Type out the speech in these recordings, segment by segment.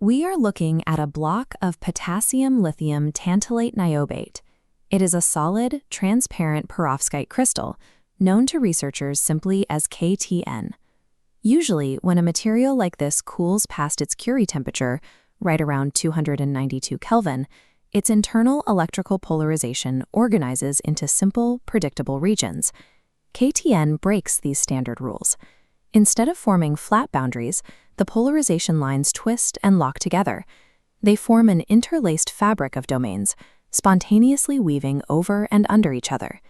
We are looking at a block of potassium-lithium tantalate niobate. It is a solid, transparent perovskite crystal, known to researchers simply as KTN. Usually, when a material like this cools past its Curie temperature, right around 292 Kelvin, its internal electrical polarization organizes into simple, predictable regions. KTN breaks these standard rules. Instead of forming flat boundaries, the polarization lines twist and lock together. They form an interlaced fabric of domains, spontaneously weaving over and under each other.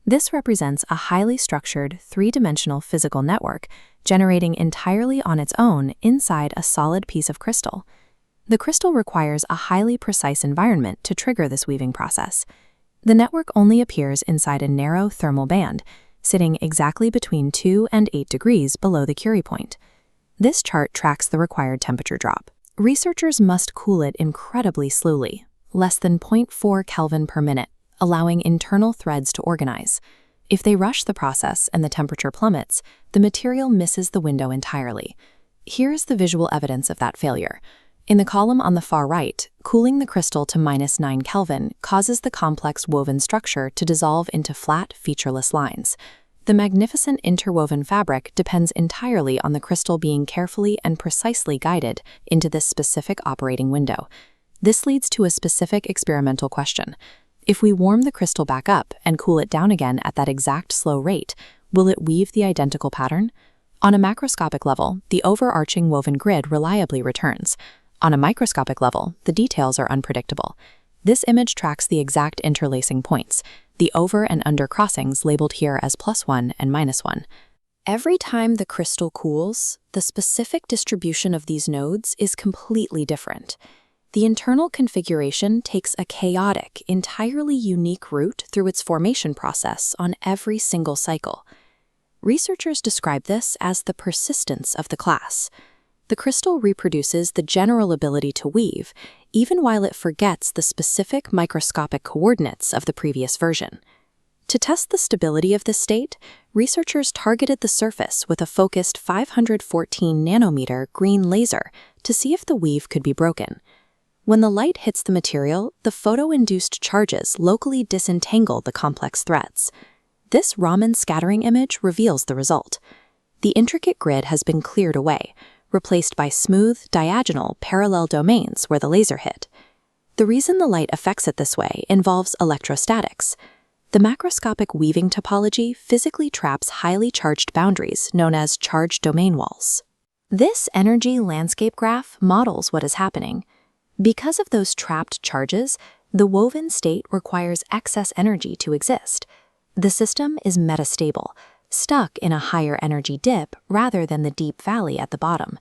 This represents a highly structured, three-dimensional physical network generating entirely on its own inside a solid piece of crystal. The crystal requires a highly precise environment to trigger this weaving process. The network only appears inside a narrow thermal band, sitting exactly between 2 and 8 degrees below the Curie point. This chart tracks the required temperature drop. Researchers must cool it incredibly slowly, less than 0.4 Kelvin per minute, allowing internal threads to organize. If they rush the process and the temperature plummets, the material misses the window entirely. Here is the visual evidence of that failure. In the column on the far right, cooling the crystal to -9 Kelvin causes the complex woven structure to dissolve into flat, featureless lines. The magnificent interwoven fabric depends entirely on the crystal being carefully and precisely guided into this specific operating window. This leads to a specific experimental question. If we warm the crystal back up and cool it down again at that exact slow rate, will it weave the identical pattern? On a macroscopic level, the overarching woven grid reliably returns. On a microscopic level, the details are unpredictable. This image tracks the exact interlacing points, the over and under crossings labeled here as +1 and -1. Every time the crystal cools, the specific distribution of these nodes is completely different. The internal configuration takes a chaotic, entirely unique route through its formation process on every single cycle. Researchers describe this as the persistence of the class. The crystal reproduces the general ability to weave, even while it forgets the specific microscopic coordinates of the previous version. To test the stability of this state, researchers targeted the surface with a focused 514 nanometer green laser to see if the weave could be broken. When the light hits the material, the photo-induced charges locally disentangle the complex threads. This Raman scattering image reveals the result. The intricate grid has been cleared away, replaced by smooth, diagonal, parallel domains where the laser hit. The reason the light affects it this way involves electrostatics. The macroscopic weaving topology physically traps highly charged boundaries known as charge domain walls. This energy landscape graph models what is happening. Because of those trapped charges, the woven state requires excess energy to exist. The system is metastable, stuck in a higher energy dip rather than the deep valley at the bottom.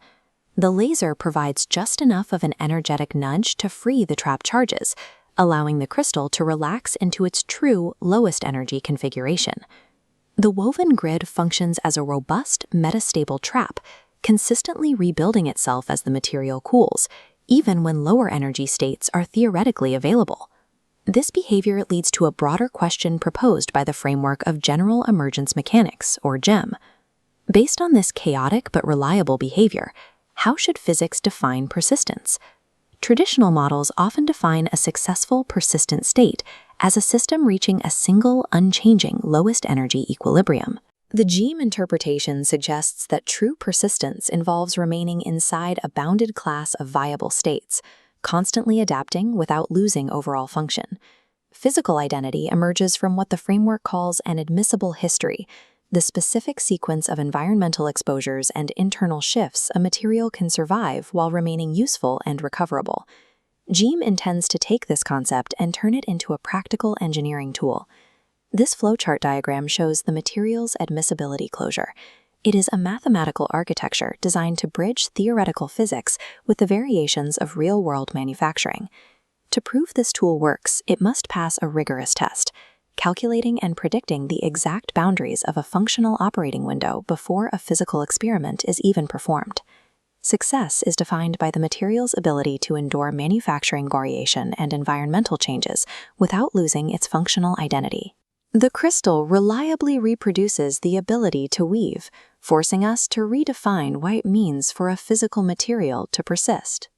The laser provides just enough of an energetic nudge to free the trapped charges, allowing the crystal to relax into its true lowest energy configuration. The woven grid functions as a robust, metastable trap, consistently rebuilding itself as the material cools, even when lower energy states are theoretically available. This behavior leads to a broader question proposed by the framework of General Emergence Mechanics, or GEM. Based on this chaotic but reliable behavior, how should physics define persistence? Traditional models often define a successful persistent state as a system reaching a single, unchanging, lowest energy equilibrium. The GEM interpretation suggests that true persistence involves remaining inside a bounded class of viable states, constantly adapting without losing overall function. Physical identity emerges from what the framework calls an admissible history, the specific sequence of environmental exposures and internal shifts a material can survive while remaining useful and recoverable. GEM intends to take this concept and turn it into a practical engineering tool. This flowchart diagram shows the material's admissibility closure. It is a mathematical architecture designed to bridge theoretical physics with the variations of real-world manufacturing. To prove this tool works, it must pass a rigorous test, calculating and predicting the exact boundaries of a functional operating window before a physical experiment is even performed. Success is defined by the material's ability to endure manufacturing variation and environmental changes without losing its functional identity. The crystal reliably reproduces the ability to weave, forcing us to redefine what it means for a physical material to persist.